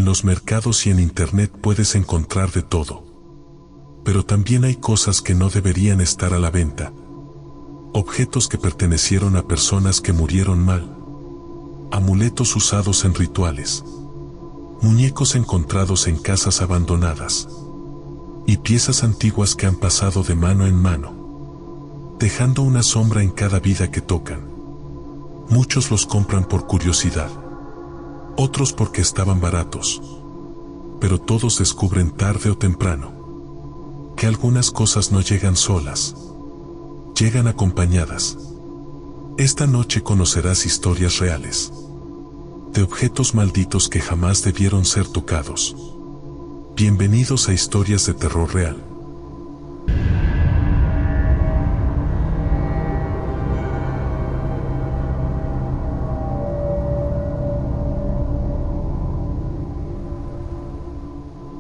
los mercados y en internet puedes encontrar de todo. Pero también hay cosas que no deberían estar a la venta. Objetos que pertenecieron a personas que murieron mal. Amuletos usados en rituales. Muñecos encontrados en casas abandonadas. Y piezas antiguas que han pasado de mano en mano, dejando una sombra en cada vida que tocan. Muchos los compran por curiosidad. Otros porque estaban baratos. Pero todos descubren tarde o temprano que algunas cosas no llegan solas. Llegan acompañadas. Esta noche conocerás historias reales. De objetos malditos que jamás debieron ser tocados. Bienvenidos a Historias de Terror Real.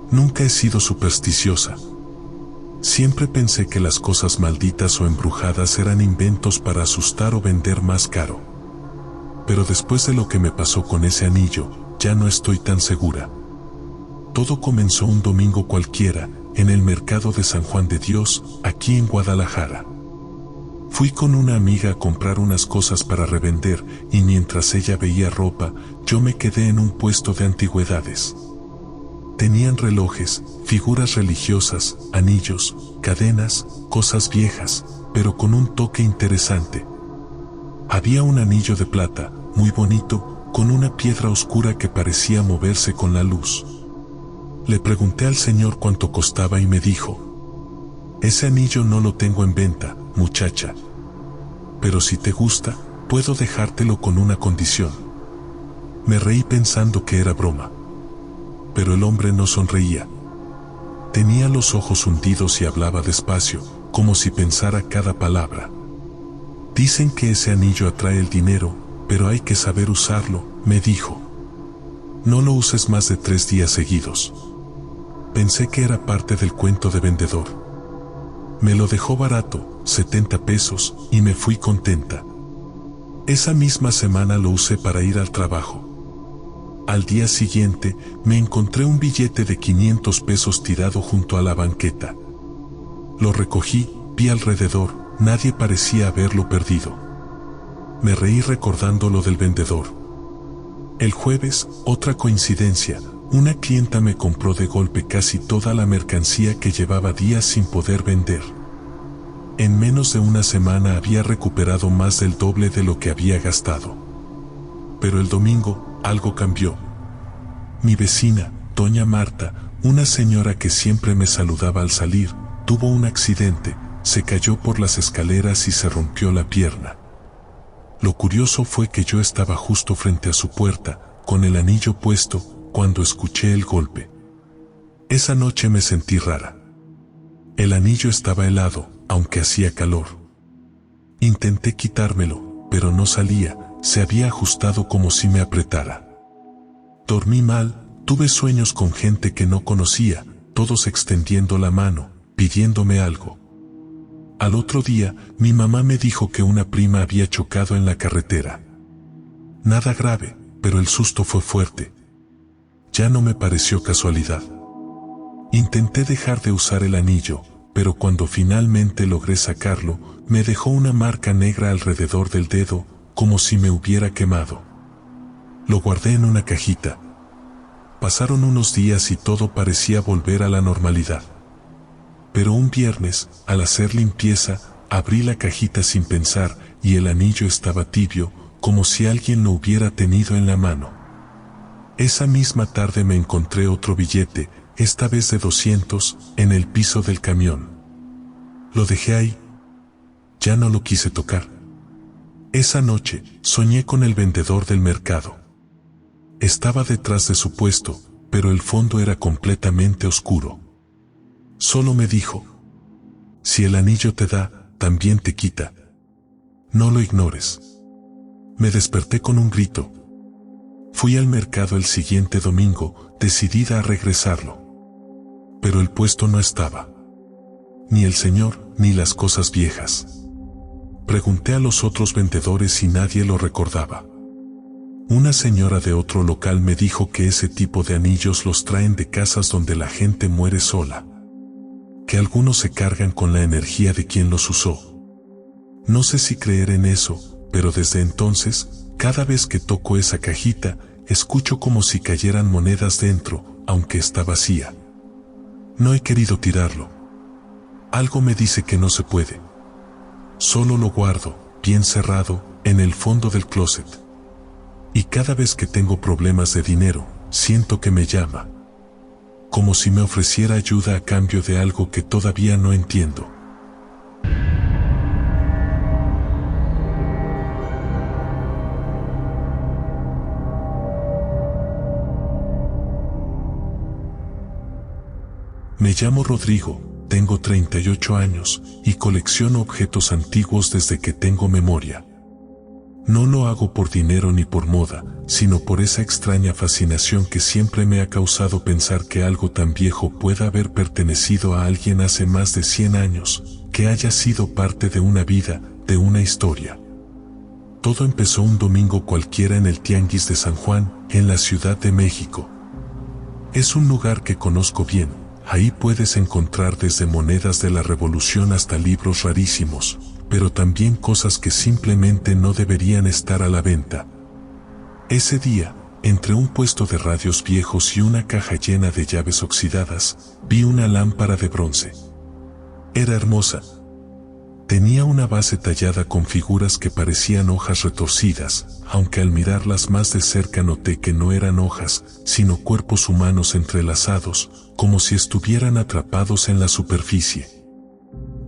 Nunca he sido supersticiosa. Siempre pensé que las cosas malditas o embrujadas eran inventos para asustar o vender más caro. Pero después de lo que me pasó con ese anillo, ya no estoy tan segura. Todo comenzó un domingo cualquiera, en el mercado de San Juan de Dios, aquí en Guadalajara. Fui con una amiga a comprar unas cosas para revender, y mientras ella veía ropa, yo me quedé en un puesto de antigüedades. Tenían relojes, figuras religiosas, anillos, cadenas, cosas viejas, pero con un toque interesante. Había un anillo de plata, muy bonito, con una piedra oscura que parecía moverse con la luz. Le pregunté al señor cuánto costaba y me dijo: ese anillo no lo tengo en venta, muchacha. Pero si te gusta, puedo dejártelo con una condición. Me reí pensando que era broma. Pero el hombre no sonreía. Tenía los ojos hundidos y hablaba despacio, como si pensara cada palabra. Dicen que ese anillo atrae el dinero, pero hay que saber usarlo, me dijo. No lo uses más de 3 días seguidos. Pensé que era parte del cuento de vendedor. Me lo dejó barato, 70 pesos, y me fui contenta. Esa misma semana lo usé para ir al trabajo. Al día siguiente, me encontré un billete de 500 pesos tirado junto a la banqueta. Lo recogí, vi alrededor, nadie parecía haberlo perdido. Me reí recordando lo del vendedor. El jueves, otra coincidencia, una clienta me compró de golpe casi toda la mercancía que llevaba días sin poder vender. En menos de una semana había recuperado más del doble de lo que había gastado. Pero el domingo, algo cambió. Mi vecina, doña Marta, una señora que siempre me saludaba al salir, tuvo un accidente, se cayó por las escaleras y se rompió la pierna. Lo curioso fue que yo estaba justo frente a su puerta, con el anillo puesto, cuando escuché el golpe. Esa noche me sentí rara. El anillo estaba helado, aunque hacía calor. Intenté quitármelo, pero no salía, se había ajustado como si me apretara. Dormí mal, tuve sueños con gente que no conocía, todos extendiendo la mano, pidiéndome algo. Al otro día, mi mamá me dijo que una prima había chocado en la carretera. Nada grave, pero el susto fue fuerte. Ya no me pareció casualidad. Intenté dejar de usar el anillo, pero cuando finalmente logré sacarlo, me dejó una marca negra alrededor del dedo, como si me hubiera quemado. Lo guardé en una cajita. Pasaron unos días y todo parecía volver a la normalidad. Pero un viernes, al hacer limpieza, abrí la cajita sin pensar y el anillo estaba tibio, como si alguien lo hubiera tenido en la mano. Esa misma tarde me encontré otro billete, esta vez de 200, en el piso del camión. Lo dejé ahí. Ya no lo quise tocar. Esa noche, soñé con el vendedor del mercado. Estaba detrás de su puesto, pero el fondo era completamente oscuro. Solo me dijo: si el anillo te da, también te quita. No lo ignores. Me desperté con un grito. Fui al mercado el siguiente domingo, decidida a regresarlo. Pero el puesto no estaba. Ni el señor, ni las cosas viejas. Pregunté a los otros vendedores y nadie lo recordaba. Una señora de otro local me dijo que ese tipo de anillos los traen de casas donde la gente muere sola, que algunos se cargan con la energía de quien los usó. No sé si creer en eso, pero desde entonces, cada vez que toco esa cajita, escucho como si cayeran monedas dentro, aunque está vacía. No he querido tirarlo. Algo me dice que no se puede. Solo lo guardo, bien cerrado, en el fondo del closet. Y cada vez que tengo problemas de dinero, siento que me llama. Como si me ofreciera ayuda a cambio de algo que todavía no entiendo. Me llamo Rodrigo, tengo 38 años y colecciono objetos antiguos desde que tengo memoria. No lo hago por dinero ni por moda, sino por esa extraña fascinación que siempre me ha causado pensar que algo tan viejo pueda haber pertenecido a alguien hace más de 100 años, que haya sido parte de una vida, de una historia. Todo empezó un domingo cualquiera en el Tianguis de San Juan, en la Ciudad de México. Es un lugar que conozco bien, ahí puedes encontrar desde monedas de la Revolución hasta libros rarísimos, pero también cosas que simplemente no deberían estar a la venta. Ese día, entre un puesto de radios viejos y una caja llena de llaves oxidadas, vi una lámpara de bronce. Era hermosa. Tenía una base tallada con figuras que parecían hojas retorcidas, aunque al mirarlas más de cerca noté que no eran hojas, sino cuerpos humanos entrelazados, como si estuvieran atrapados en la superficie.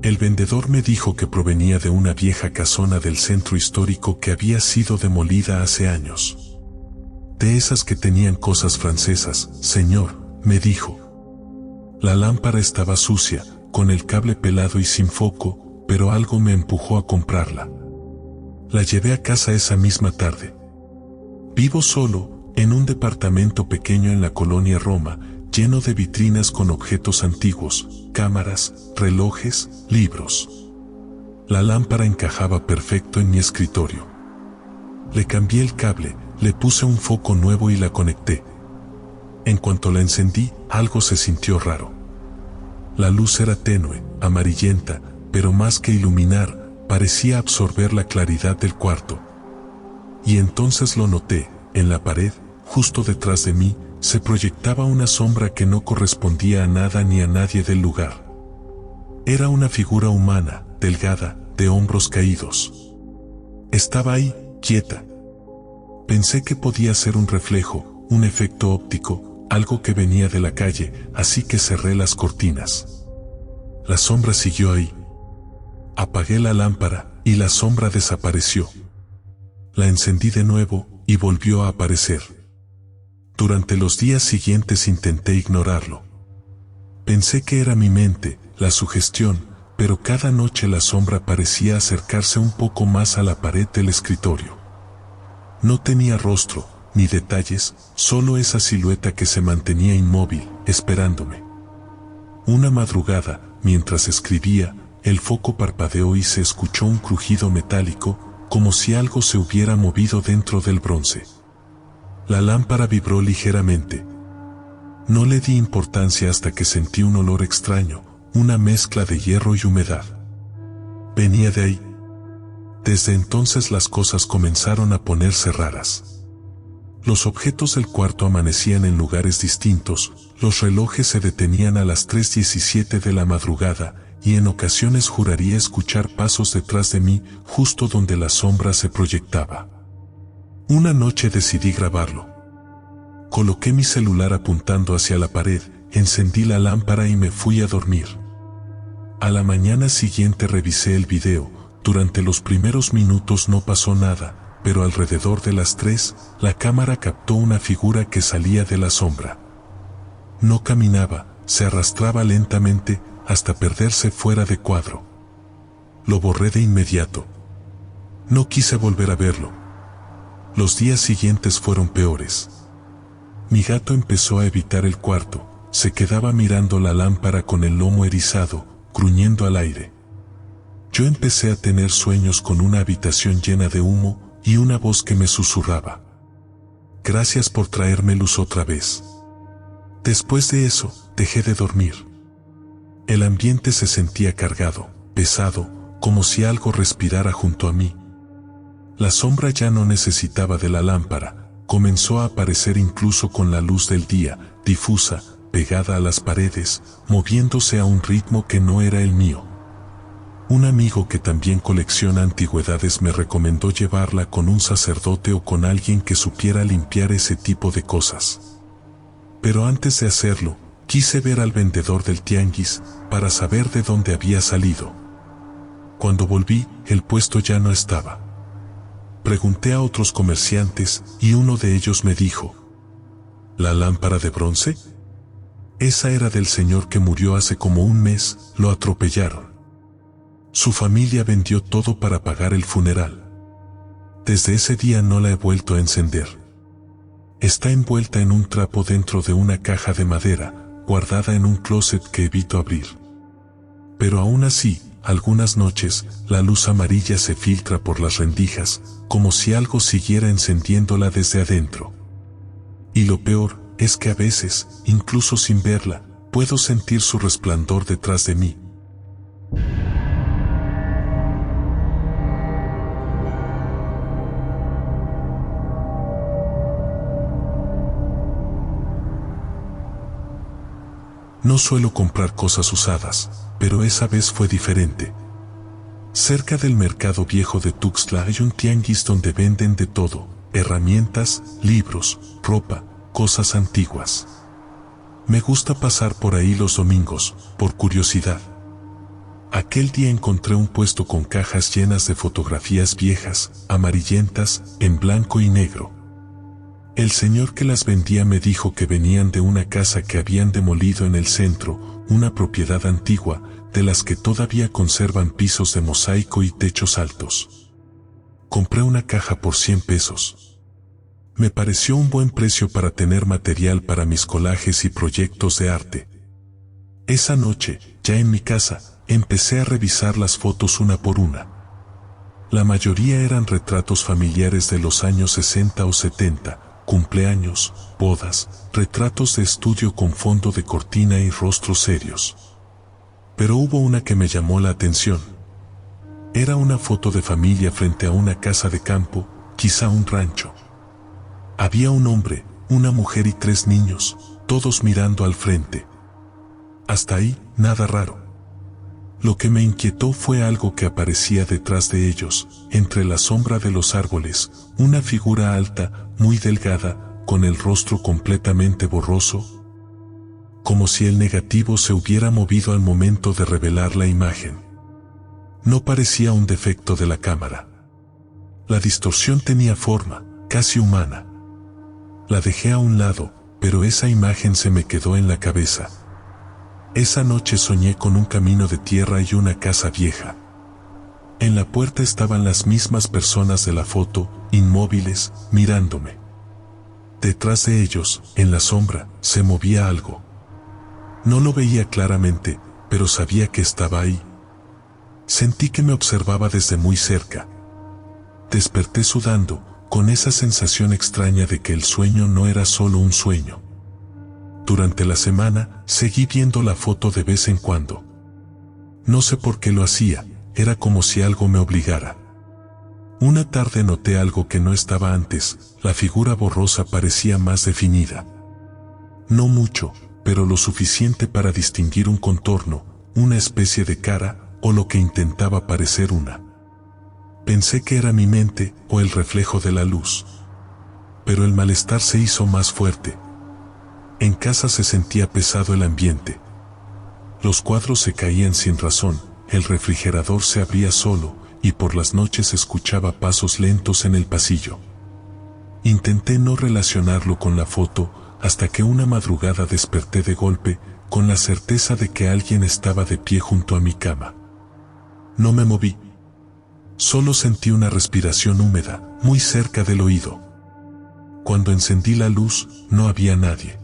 El vendedor me dijo que provenía de una vieja casona del centro histórico que había sido demolida hace años. De esas que tenían cosas francesas, señor, me dijo. La lámpara estaba sucia, con el cable pelado y sin foco, pero algo me empujó a comprarla. La llevé a casa esa misma tarde. Vivo solo, en un departamento pequeño en la colonia Roma, lleno de vitrinas con objetos antiguos, cámaras, relojes, libros. La lámpara encajaba perfecto en mi escritorio. Le cambié el cable, le puse un foco nuevo y la conecté. En cuanto la encendí, algo se sintió raro. La luz era tenue, amarillenta, pero más que iluminar, parecía absorber la claridad del cuarto. Y entonces lo noté, en la pared, justo detrás de mí, se proyectaba una sombra que no correspondía a nada ni a nadie del lugar. Era una figura humana, delgada, de hombros caídos. Estaba ahí, quieta. Pensé que podía ser un reflejo, un efecto óptico, algo que venía de la calle, así que cerré las cortinas. La sombra siguió ahí. Apagué la lámpara, y la sombra desapareció. La encendí de nuevo, y volvió a aparecer. Durante los días siguientes intenté ignorarlo. Pensé que era mi mente, la sugestión, pero cada noche la sombra parecía acercarse un poco más a la pared del escritorio. No tenía rostro, ni detalles, solo esa silueta que se mantenía inmóvil, esperándome. Una madrugada, mientras escribía, el foco parpadeó y se escuchó un crujido metálico, como si algo se hubiera movido dentro del bronce. La lámpara vibró ligeramente. No le di importancia hasta que sentí un olor extraño, una mezcla de hierro y humedad. Venía de ahí. Desde entonces las cosas comenzaron a ponerse raras. Los objetos del cuarto amanecían en lugares distintos, los relojes se detenían a las 3:17 de la madrugada, y en ocasiones juraría escuchar pasos detrás de mí, justo donde la sombra se proyectaba. Una noche decidí grabarlo. Coloqué mi celular apuntando hacia la pared, encendí la lámpara y me fui a dormir. A la mañana siguiente revisé el video. Durante los primeros minutos no pasó nada, pero alrededor de las 3, la cámara captó una figura que salía de la sombra. No caminaba, se arrastraba lentamente, hasta perderse fuera de cuadro. Lo borré de inmediato. No quise volver a verlo. Los días siguientes fueron peores. Mi gato empezó a evitar el cuarto, se quedaba mirando la lámpara con el lomo erizado, gruñendo al aire. Yo empecé a tener sueños con una habitación llena de humo y una voz que me susurraba. gracias por traerme luz otra vez. Después de eso, dejé de dormir. El ambiente se sentía cargado, pesado, como si algo respirara junto a mí. La sombra ya no necesitaba de la lámpara, comenzó a aparecer incluso con la luz del día, difusa, pegada a las paredes, moviéndose a un ritmo que no era el mío. Un amigo que también colecciona antigüedades me recomendó llevarla con un sacerdote o con alguien que supiera limpiar ese tipo de cosas. Pero antes de hacerlo, quise ver al vendedor del tianguis para saber de dónde había salido. Cuando volví, el puesto ya no estaba. Pregunté a otros comerciantes y uno de ellos me dijo: ¿la lámpara de bronce? Esa era del señor que murió hace como un mes, lo atropellaron. Su familia vendió todo para pagar el funeral. Desde ese día no la he vuelto a encender. Está envuelta en un trapo dentro de una caja de madera, guardada en un closet que evito abrir. Pero aún así, algunas noches, la luz amarilla se filtra por las rendijas, como si algo siguiera encendiéndola desde adentro. Y lo peor es que a veces, incluso sin verla, puedo sentir su resplandor detrás de mí. No suelo comprar cosas usadas, pero esa vez fue diferente. Cerca del mercado viejo de Tuxtla hay un tianguis donde venden de todo: herramientas, libros, ropa, cosas antiguas. Me gusta pasar por ahí los domingos, por curiosidad. Aquel día encontré un puesto con cajas llenas de fotografías viejas, amarillentas, en blanco y negro. El señor que las vendía me dijo que venían de una casa que habían demolido en el centro, una propiedad antigua, de las que todavía conservan pisos de mosaico y techos altos. Compré una caja por 100 pesos. Me pareció un buen precio para tener material para mis collages y proyectos de arte. Esa noche, ya en mi casa, empecé a revisar las fotos una por una. La mayoría eran retratos familiares de los años 60 o 70, cumpleaños, bodas, retratos de estudio con fondo de cortina y rostros serios. Pero hubo una que me llamó la atención. Era una foto de familia frente a una casa de campo, quizá un rancho. Había un hombre, una mujer y 3 niños, todos mirando al frente. Hasta ahí, nada raro. Lo que me inquietó fue algo que aparecía detrás de ellos, entre la sombra de los árboles, una figura alta, muy delgada, con el rostro completamente borroso, como si el negativo se hubiera movido al momento de revelar la imagen. No parecía un defecto de la cámara. La distorsión tenía forma, casi humana. La dejé a un lado, pero esa imagen se me quedó en la cabeza. Esa noche soñé con un camino de tierra y una casa vieja. En la puerta estaban las mismas personas de la foto, inmóviles, mirándome. Detrás de ellos, en la sombra, se movía algo. No lo veía claramente, pero sabía que estaba ahí. Sentí que me observaba desde muy cerca. Desperté sudando, con esa sensación extraña de que el sueño no era solo un sueño. Durante la semana, seguí viendo la foto de vez en cuando. No sé por qué lo hacía, era como si algo me obligara. Una tarde noté algo que no estaba antes: la figura borrosa parecía más definida. No mucho, pero lo suficiente para distinguir un contorno, una especie de cara, o lo que intentaba parecer una. Pensé que era mi mente, o el reflejo de la luz. Pero el malestar se hizo más fuerte. En casa se sentía pesado el ambiente. Los cuadros se caían sin razón, el refrigerador se abría solo, y por las noches escuchaba pasos lentos en el pasillo. Intenté no relacionarlo con la foto, hasta que una madrugada desperté de golpe, con la certeza de que alguien estaba de pie junto a mi cama. No me moví. Solo sentí una respiración húmeda, muy cerca del oído. Cuando encendí la luz, no había nadie.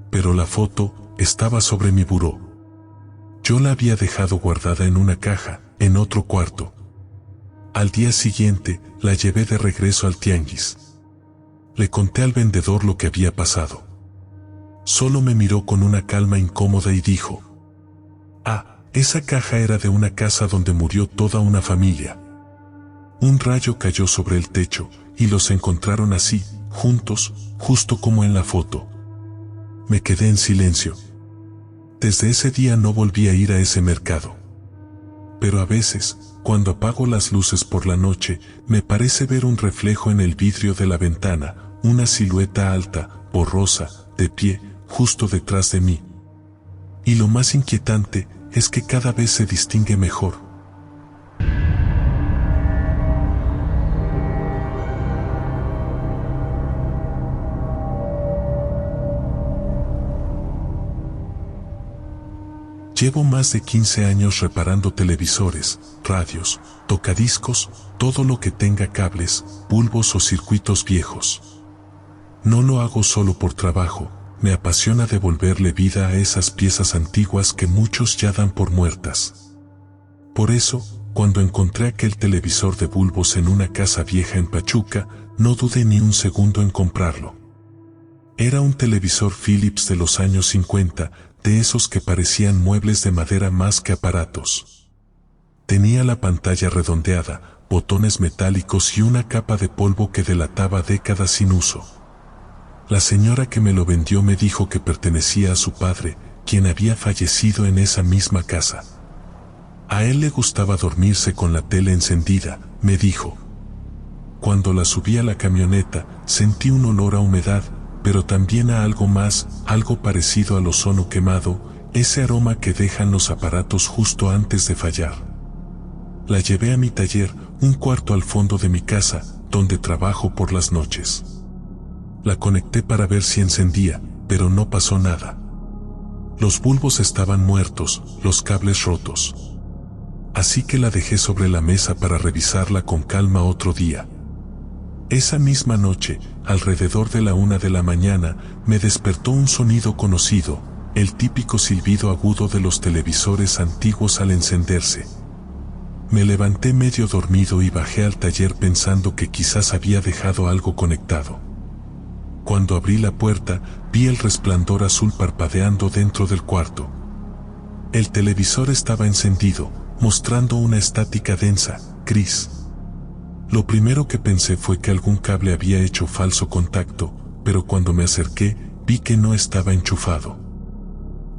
Pero la foto estaba sobre mi buró. Yo la había dejado guardada en una caja, en otro cuarto. Al día siguiente, la llevé de regreso al tianguis. Le conté al vendedor lo que había pasado. Solo me miró con una calma incómoda y dijo: «Ah, esa caja era de una casa donde murió toda una familia. Un rayo cayó sobre el techo y los encontraron así, juntos, justo como en la foto». Me quedé en silencio. Desde ese día no volví a ir a ese mercado. Pero a veces, cuando apago las luces por la noche, me parece ver un reflejo en el vidrio de la ventana, una silueta alta, borrosa, de pie, justo detrás de mí. Y lo más inquietante es que cada vez se distingue mejor. Llevo más de 15 años reparando televisores, radios, tocadiscos, todo lo que tenga cables, bulbos o circuitos viejos. No lo hago solo por trabajo, me apasiona devolverle vida a esas piezas antiguas que muchos ya dan por muertas. Por eso, cuando encontré aquel televisor de bulbos en una casa vieja en Pachuca, no dudé ni un segundo en comprarlo. Era un televisor Philips de los años 50, de esos que parecían muebles de madera más que aparatos. Tenía la pantalla redondeada, botones metálicos y una capa de polvo que delataba décadas sin uso. La señora que me lo vendió me dijo que pertenecía a su padre, quien había fallecido en esa misma casa. A él le gustaba dormirse con la tele encendida, me dijo. Cuando la subí a la camioneta, sentí un olor a humedad, pero también a algo más, algo parecido al ozono quemado, ese aroma que dejan los aparatos justo antes de fallar. La llevé a mi taller, un cuarto al fondo de mi casa, donde trabajo por las noches. La conecté para ver si encendía, pero no pasó nada. Los bulbos estaban muertos, los cables rotos. Así que la dejé sobre la mesa para revisarla con calma otro día. Esa misma noche, alrededor de la 1 de la mañana, me despertó un sonido conocido, el típico silbido agudo de los televisores antiguos al encenderse. Me levanté medio dormido y bajé al taller pensando que quizás había dejado algo conectado. Cuando abrí la puerta, vi el resplandor azul parpadeando dentro del cuarto. El televisor estaba encendido, mostrando una estática densa, gris. Lo primero que pensé fue que algún cable había hecho falso contacto, pero cuando me acerqué, vi que no estaba enchufado.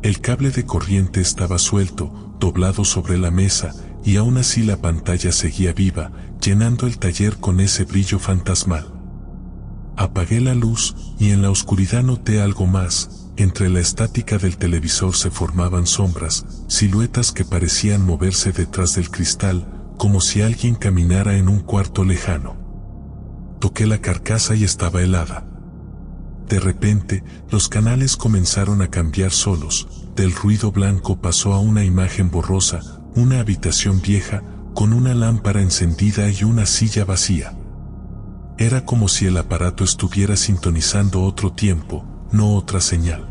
El cable de corriente estaba suelto, doblado sobre la mesa, y aún así la pantalla seguía viva, llenando el taller con ese brillo fantasmal. Apagué la luz, y en la oscuridad noté algo más. Entre la estática del televisor se formaban sombras, siluetas que parecían moverse detrás del cristal, como si alguien caminara en un cuarto lejano. Toqué la carcasa y estaba helada. De repente, los canales comenzaron a cambiar solos, del ruido blanco pasó a una imagen borrosa, una habitación vieja, con una lámpara encendida y una silla vacía. Era como si el aparato estuviera sintonizando otro tiempo, no otra señal.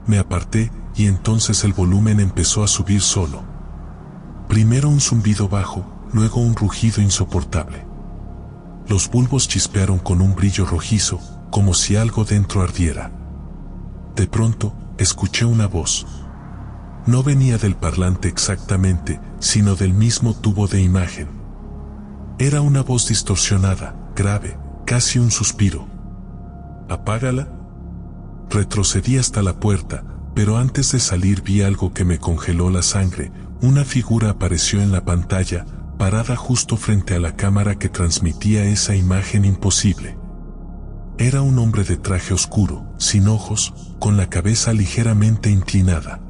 Me aparté, y entonces el volumen empezó a subir solo. Primero un zumbido bajo, luego un rugido insoportable. Los bulbos chispearon con un brillo rojizo, como si algo dentro ardiera. De pronto, escuché una voz. No venía del parlante exactamente, sino del mismo tubo de imagen. Era una voz distorsionada, grave, casi un suspiro. «¿Apágala?» Retrocedí hasta la puerta, pero antes de salir vi algo que me congeló la sangre. Una figura apareció en la pantalla, parada justo frente a la cámara que transmitía esa imagen imposible. Era un hombre de traje oscuro, sin ojos, con la cabeza ligeramente inclinada.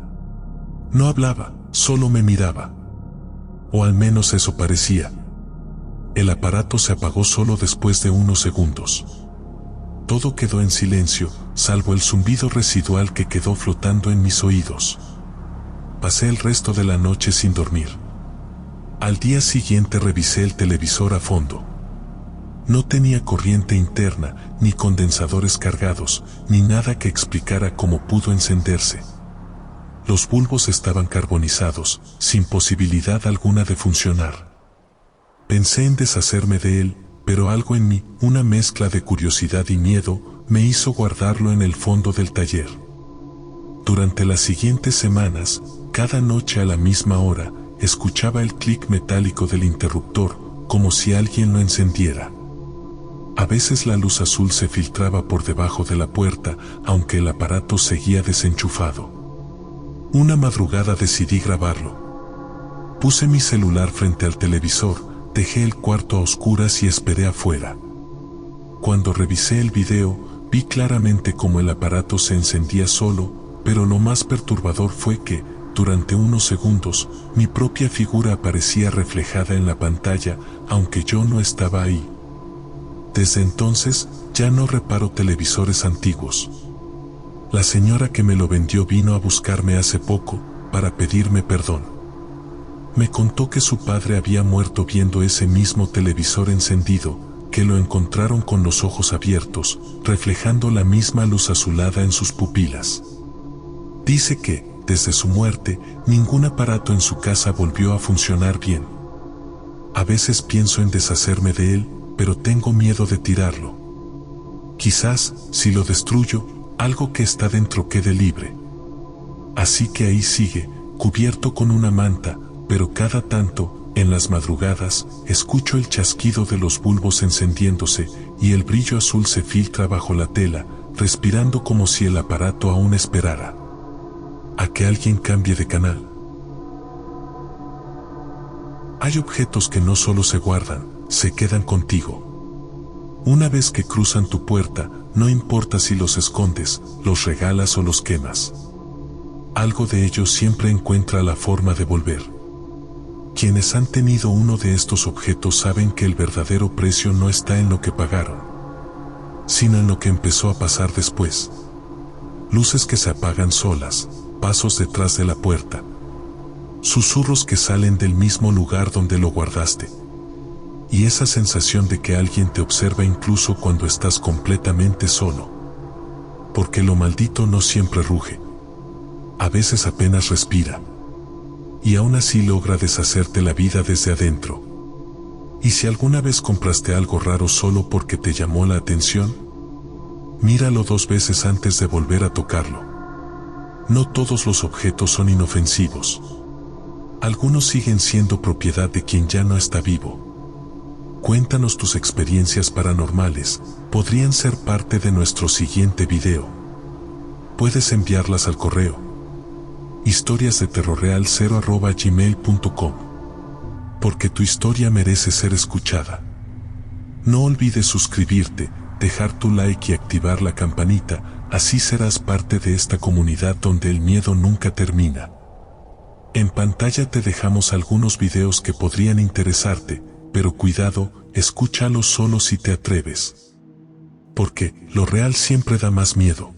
No hablaba, solo me miraba. O al menos eso parecía. El aparato se apagó solo después de unos segundos. Todo quedó en silencio, salvo el zumbido residual que quedó flotando en mis oídos. Pasé el resto de la noche sin dormir. Al día siguiente revisé el televisor a fondo. No tenía corriente interna, ni condensadores cargados, ni nada que explicara cómo pudo encenderse. Los bulbos estaban carbonizados, sin posibilidad alguna de funcionar. Pensé en deshacerme de él, pero algo en mí, una mezcla de curiosidad y miedo, me hizo guardarlo en el fondo del taller. Durante las siguientes semanas, cada noche a la misma hora, escuchaba el clic metálico del interruptor, como si alguien lo encendiera. A veces la luz azul se filtraba por debajo de la puerta, aunque el aparato seguía desenchufado. Una madrugada decidí grabarlo. Puse mi celular frente al televisor, dejé el cuarto a oscuras y esperé afuera. Cuando revisé el video, vi claramente cómo el aparato se encendía solo, pero lo más perturbador fue que, durante unos segundos, mi propia figura aparecía reflejada en la pantalla, aunque yo no estaba ahí. Desde entonces, ya no reparo televisores antiguos. La señora que me lo vendió vino a buscarme hace poco, para pedirme perdón. Me contó que su padre había muerto viendo ese mismo televisor encendido, que lo encontraron con los ojos abiertos, reflejando la misma luz azulada en sus pupilas. Dice que, desde su muerte, ningún aparato en su casa volvió a funcionar bien. A veces pienso en deshacerme de él, pero tengo miedo de tirarlo. Quizás, si lo destruyo, algo que está dentro quede libre. Así que ahí sigue, cubierto con una manta, pero cada tanto, en las madrugadas, escucho el chasquido de los bulbos encendiéndose, y el brillo azul se filtra bajo la tela, respirando como si el aparato aún esperara a que alguien cambie de canal. Hay objetos que no solo se guardan, se quedan contigo. Una vez que cruzan tu puerta, no importa si los escondes, los regalas o los quemas. Algo de ellos siempre encuentra la forma de volver. Quienes han tenido uno de estos objetos saben que el verdadero precio no está en lo que pagaron, sino en lo que empezó a pasar después. Luces que se apagan solas, pasos detrás de la puerta, susurros que salen del mismo lugar donde lo guardaste. Y esa sensación de que alguien te observa incluso cuando estás completamente solo. Porque lo maldito no siempre ruge. A veces apenas respira. Y aún así logra deshacerte la vida desde adentro. ¿Y si alguna vez compraste algo raro solo porque te llamó la atención? Míralo 2 veces antes de volver a tocarlo. No todos los objetos son inofensivos. Algunos siguen siendo propiedad de quien ya no está vivo. Cuéntanos tus experiencias paranormales, podrían ser parte de nuestro siguiente video. Puedes enviarlas al correo historiasdeterrorreal0@gmail.com, porque tu historia merece ser escuchada. No olvides suscribirte, dejar tu like y activar la campanita, así serás parte de esta comunidad donde el miedo nunca termina. En pantalla te dejamos algunos videos que podrían interesarte, pero cuidado, escúchalos solo si te atreves. Porque lo real siempre da más miedo.